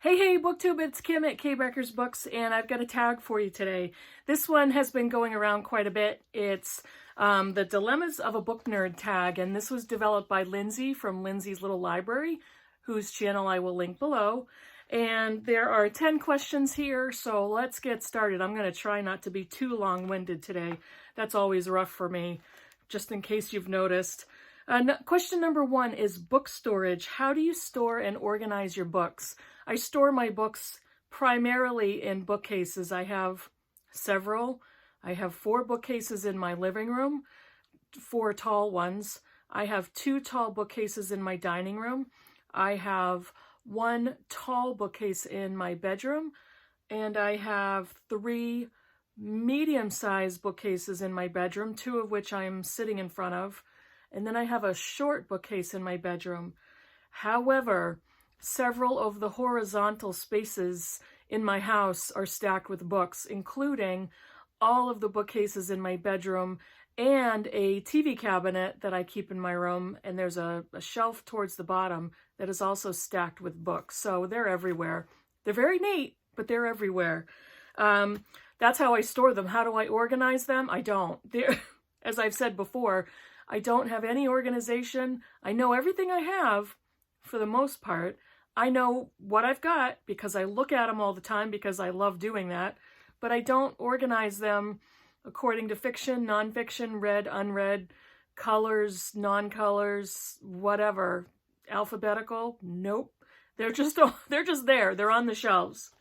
Hey, BookTube, it's Kim at K-Breckers Books, and I've got a tag for you today. This one has been going around quite a bit. It's the Dilemmas of a Book Nerd tag, and this was developed by Lindsey from Lindsey's Little Library, whose channel I will link below. And there are 10 questions here, so let's get started. I'm going to try not to be too long-winded today. That's always rough for me, just in case you've noticed. Question number 1 is book storage. How do you store and organize your books? I store my books primarily in bookcases. I have several. I have 4 bookcases in my living room, 4 tall ones. I have 2 tall bookcases in my dining room. I have 1 tall bookcase in my bedroom, and I have 3 medium-sized bookcases in my bedroom, 2 of which I'm sitting in front of. And then I have a short bookcase in my bedroom. However, several of the horizontal spaces in my house are stacked with books, including all of the bookcases in my bedroom and a TV cabinet that I keep in my room. And there's a shelf towards the bottom that is also stacked with books. So they're everywhere. They're very neat, but they're everywhere. That's how I store them. How do I organize them? I don't. As I've said before, I don't have any organization. I know everything I have for the most part. I know what I've got because I look at them all the time because I love doing that, but I don't organize them according to fiction, nonfiction, read, unread, colors, non-colors, whatever. Alphabetical? Nope. They're just there. They're on the shelves.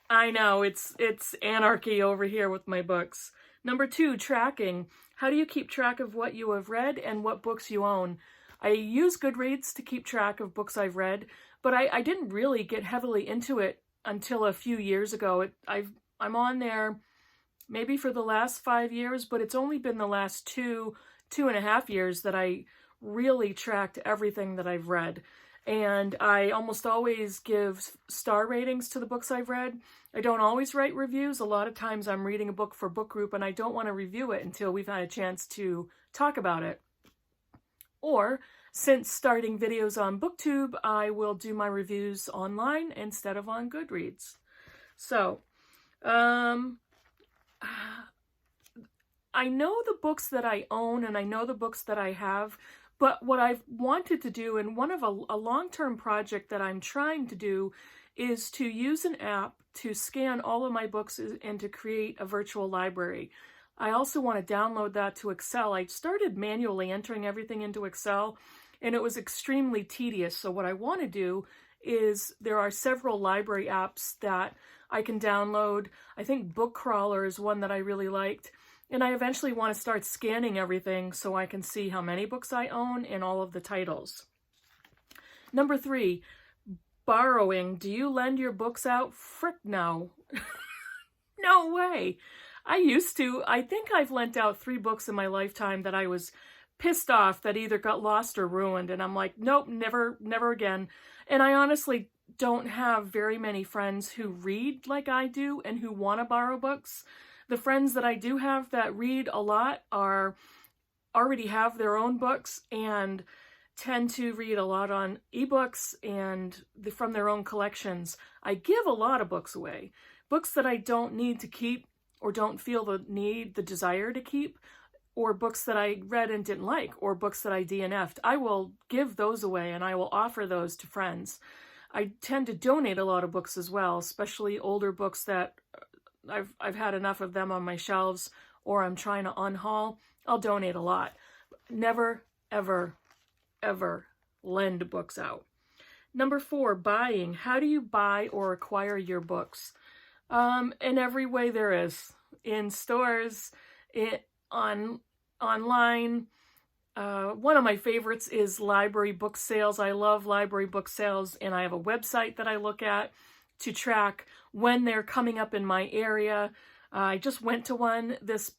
I know, it's anarchy over here with my books. Number 2, tracking. How do you keep track of what you have read and what books you own? I use Goodreads to keep track of books I've read, but I didn't really get heavily into it until a few years ago. I'm on there maybe for the last 5 years, but it's only been the last 2.5 years that I really tracked everything that I've read. And I almost always give star ratings to the books I've read. I don't always write reviews. A lot of times I'm reading a book for book group and I don't want to review it until we've had a chance to talk about it. Or, since starting videos on BookTube, I will do my reviews online instead of on Goodreads. So, I know the books that I own and I know the books that I have. But what I've wanted to do, and one of a long-term project that I'm trying to do, is to use an app to scan all of my books and to create a virtual library. I also want to download that to Excel. I started manually entering everything into Excel, and it was extremely tedious. So what I want to do is there are several library apps that I can download. I think Bookcrawler is one that I really liked. And I eventually want to start scanning everything so I can see how many books I own and all of the titles. Number 3, borrowing. Do you lend your books out? Frick no. No way. I used to. I think I've lent out 3 books in my lifetime that I was pissed off that either got lost or ruined. And I'm like, nope, never again. And I honestly don't have very many friends who read like I do and who want to borrow books. The friends that I do have that read a lot already have their own books and tend to read a lot on ebooks and from their own collections. I give a lot of books away. Books that I don't need to keep or don't feel the desire to keep, or books that I read and didn't like, or books that I DNF'd. I will give those away and I will offer those to friends. I tend to donate a lot of books as well, especially older books that I've had enough of them on my shelves or I'm trying to unhaul. I'll donate a lot. Never, ever, ever lend books out. Number 4, buying. How do you buy or acquire your books? In every way there is. In stores, online. One of my favorites is library book sales. I love library book sales, and I have a website that I look at to track when they're coming up in my area. I just went to one this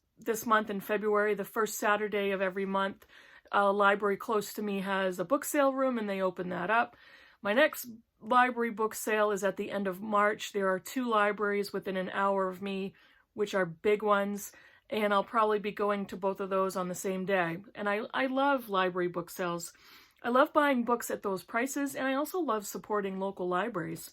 month in February, the first Saturday of every month. A library close to me has a book sale room and they open that up. My next library book sale is at the end of March. There are 2 libraries within an hour of me, which are big ones, and I'll probably be going to both of those on the same day. And I love library book sales. I love buying books at those prices, and I also love supporting local libraries.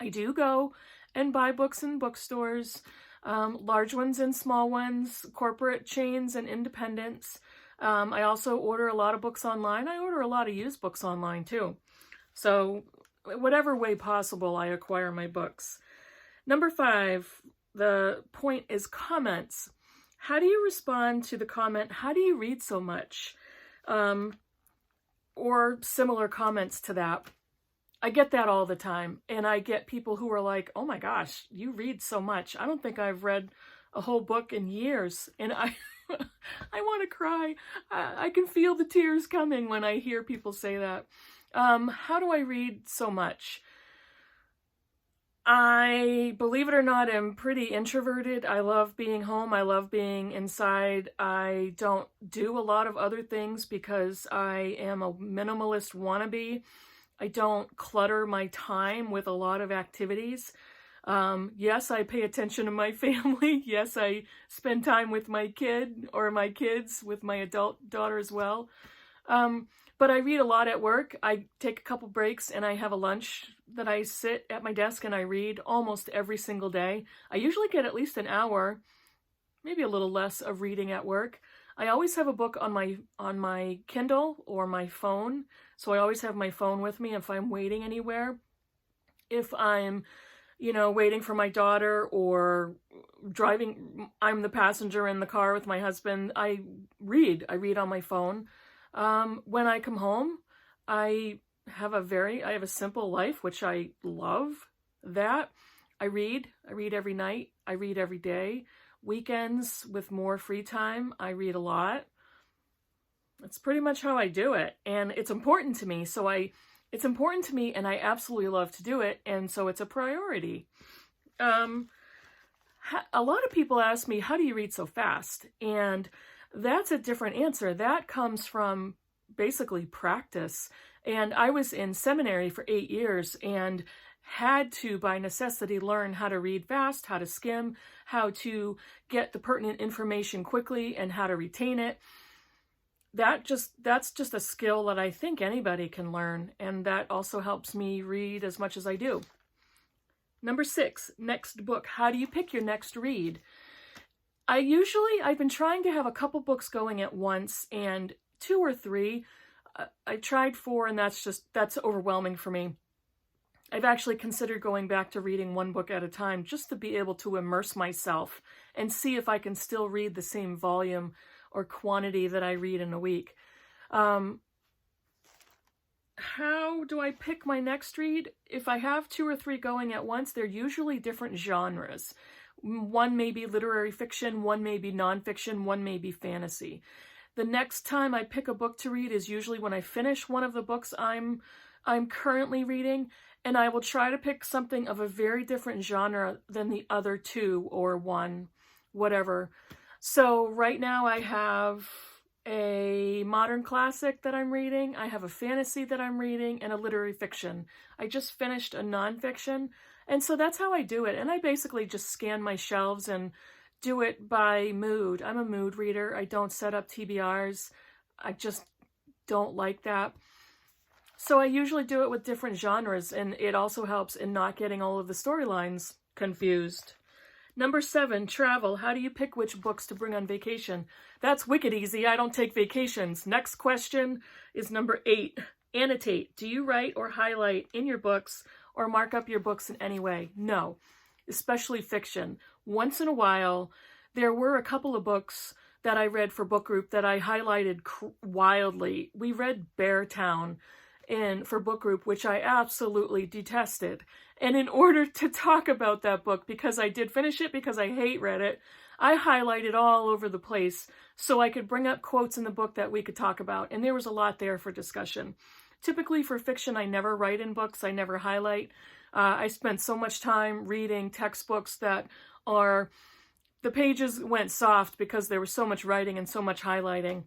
I do go and buy books in bookstores, large ones and small ones, corporate chains and independents. I also order a lot of books online. I order a lot of used books online too. So whatever way possible, I acquire my books. Number 5, the point is comments. How do you respond to the comment, "How do you read so much?" Or similar comments to that. I get that all the time. And I get people who are like, "Oh my gosh, you read so much. I don't think I've read a whole book in years." And I want to cry. I can feel the tears coming when I hear people say that. How do I read so much? I, believe it or not, am pretty introverted. I love being home. I love being inside. I don't do a lot of other things because I am a minimalist wannabe. I don't clutter my time with a lot of activities. Yes, I pay attention to my family. Yes, I spend time with my kid or my kids, with my adult daughter as well. But I read a lot at work. I take a couple breaks and I have a lunch that I sit at my desk and I read almost every single day. I usually get at least an hour, maybe a little less, of reading at work. I always have a book on my Kindle or my phone. So I always have my phone with me if I'm waiting anywhere. If I'm, waiting for my daughter or driving, I'm the passenger in the car with my husband, I read on my phone. When I come home, I have a simple life, which I love that. I read every night. I read every day. Weekends with more free time, I read a lot. That's pretty much how I do it. And it's important to me. It's important to me and I absolutely love to do it. And so it's a priority. A lot of people ask me, "How do you read so fast?" And that's a different answer. That comes from basically practice. And I was in seminary for 8 years and had to, by necessity, learn how to read fast, how to skim, how to get the pertinent information quickly, and how to retain it. That's just a skill that I think anybody can learn. And that also helps me read as much as I do. Number 6, next book. How do you pick your next read? I've been trying to have a couple books going at once, and 2 or 3. I tried 4, and that's overwhelming for me. I've actually considered going back to reading 1 book at a time just to be able to immerse myself and see if I can still read the same volume or quantity that I read in a week. How do I pick my next read? If I have 2 or 3 going at once, they're usually different genres. One may be literary fiction, one may be nonfiction, one may be fantasy. The next time I pick a book to read is usually when I finish one of the books I'm currently reading, and I will try to pick something of a very different genre than the other 2 or 1, whatever. So right now I have a modern classic that I'm reading, I have a fantasy that I'm reading, and a literary fiction. I just finished a nonfiction, and so that's how I do it. And I basically just scan my shelves and do it by mood. I'm a mood reader. I don't set up TBRs. I just don't like that. So I usually do it with different genres, and it also helps in not getting all of the storylines confused. Number 7, travel. How do you pick which books to bring on vacation? That's wicked easy. I don't take vacations. Next question is number 8. Annotate. Do you write or highlight in your books or mark up your books in any way? No, especially fiction. Once in a while, there were a couple of books that I read for book group that I highlighted wildly. We read Beartown for book group, which I absolutely detested. And in order to talk about that book, because I did finish it, because I read it, I highlighted all over the place so I could bring up quotes in the book that we could talk about. And there was a lot there for discussion. Typically for fiction, I never write in books. I never highlight. I spent so much time reading textbooks that the pages went soft because there was so much writing and so much highlighting.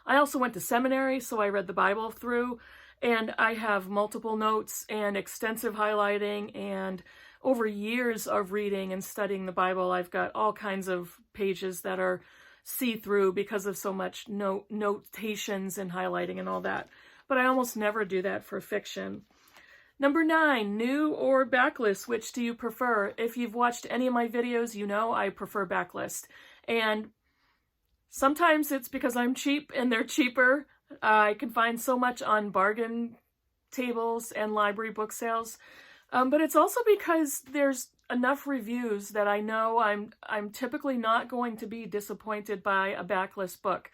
I also went to seminary, so I read the Bible through, and I have multiple notes and extensive highlighting, and over years of reading and studying the Bible, I've got all kinds of pages that are see-through because of so much notations and highlighting and all that. But I almost never do that for fiction. Number 9, new or backlist, which do you prefer? If you've watched any of my videos, you know I prefer backlist. And sometimes it's because I'm cheap and they're cheaper. I can find so much on bargain tables and library book sales. But it's also because there's enough reviews that I know I'm typically not going to be disappointed by a backlist book.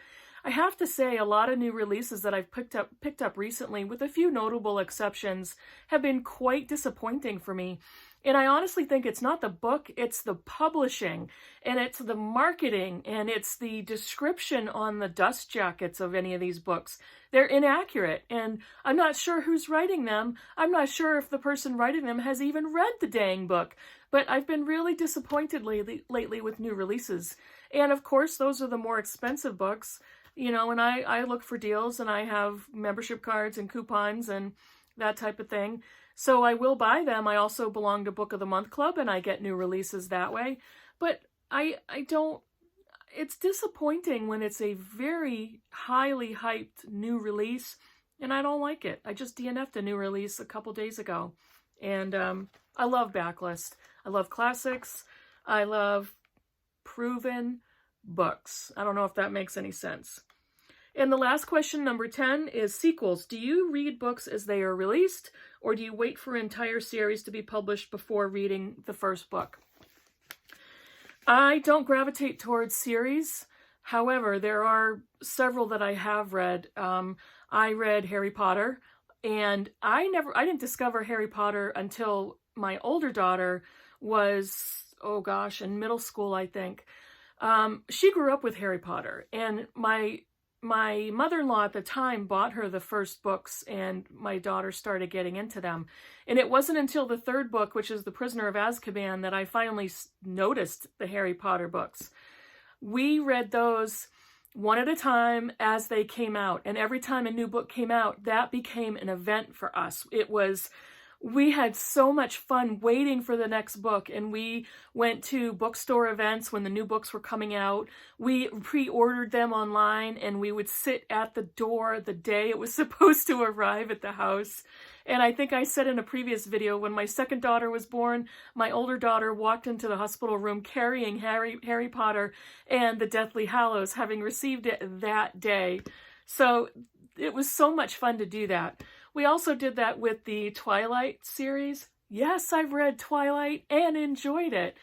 I have to say, a lot of new releases that I've picked up recently, with a few notable exceptions, have been quite disappointing for me. And I honestly think it's not the book, it's the publishing, and it's the marketing, and it's the description on the dust jackets of any of these books. They're inaccurate, and I'm not sure who's writing them. I'm not sure if the person writing them has even read the dang book. But I've been really disappointed lately with new releases. And of course, those are the more expensive books. You know, and I look for deals, and I have membership cards and coupons and that type of thing. So I will buy them. I also belong to Book of the Month Club, and I get new releases that way. But I don't, it's disappointing when it's a very highly hyped new release, and I don't like it. I just DNF'd a new release a couple days ago. And I love Backlist. I love classics. I love proven books. I don't know if that makes any sense. And the last question, number 10, is sequels. Do you read books as they are released, or do you wait for an entire series to be published before reading the first book? I don't gravitate towards series. However, there are several that I have read. I read Harry Potter, and I didn't discover Harry Potter until my older daughter was, oh gosh, in middle school, I think. She grew up with Harry Potter, and my mother-in-law at the time bought her the first books, and my daughter started getting into them. And it wasn't until the third book, which is The Prisoner of Azkaban, that I finally noticed the Harry Potter books. We read those one at a time as they came out, and every time a new book came out, that became an event for us. We had so much fun waiting for the next book, and we went to bookstore events when the new books were coming out. We pre-ordered them online, and we would sit at the door the day it was supposed to arrive at the house. And I think I said in a previous video, when my second daughter was born, my older daughter walked into the hospital room carrying Harry Potter and the Deathly Hallows, having received it that day. So it was so much fun to do that. We also did that with the Twilight series. Yes, I've read Twilight and enjoyed it.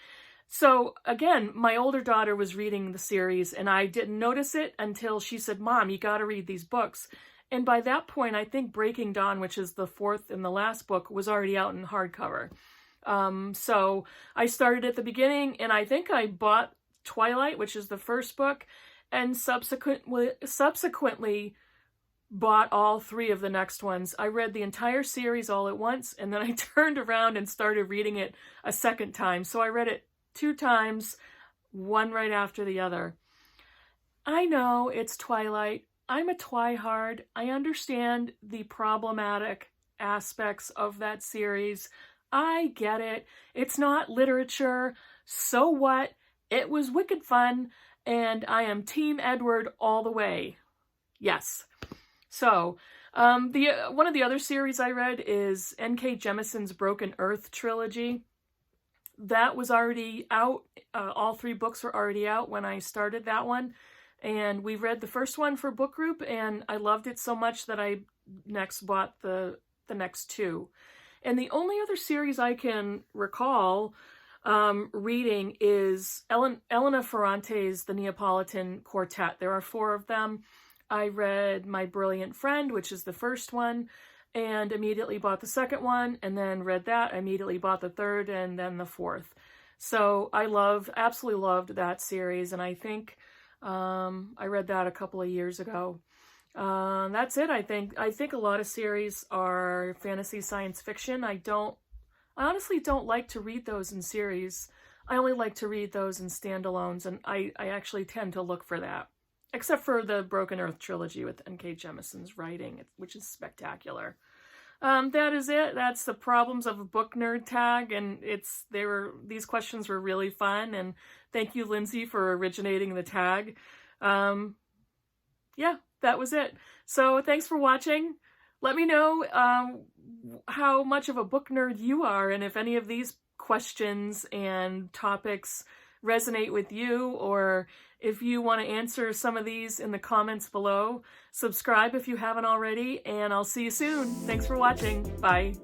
So again, my older daughter was reading the series, and I didn't notice it until she said, "Mom, you got to read these books." And by that point, I think Breaking Dawn, which is the fourth and the last book, was already out in hardcover. So I started at the beginning, and I think I bought Twilight, which is the first book, and subsequently bought all three of the next ones. I read the entire series all at once, and then I turned around and started reading it a second time. So I read it 2 times, one right after the other. I know it's Twilight. I'm a twihard. I understand the problematic aspects of that series. I get it. It's not literature. So what? It was wicked fun, and I am Team Edward all the way. Yes. So, one of the other series I read is N.K. Jemisin's Broken Earth trilogy. That was already out. All 3 books were already out when I started that one. And we read the first one for book group, and I loved it so much that I next bought the next 2. And the only other series I can recall reading is Elena Ferrante's The Neapolitan Quartet. There are 4 of them. I read My Brilliant Friend, which is the first one, and immediately bought the second one, and then read that, immediately bought the third, and then the fourth. So I absolutely loved that series, and I think I read that a couple of years ago. That's it, I think. I think a lot of series are fantasy science fiction. I honestly don't like to read those in series. I only like to read those in standalones, and I actually tend to look for that. Except for the Broken Earth trilogy with N.K. Jemisin's writing, which is spectacular. That is it. That's the problems of a book nerd tag, and these questions were really fun, and thank you, Lindsey, for originating the tag. Yeah, that was it. So thanks for watching. Let me know how much of a book nerd you are, and if any of these questions and topics resonate with you, or if you want to answer some of these in the comments below. Subscribe if you haven't already, and I'll see you soon. Thanks for watching. Bye.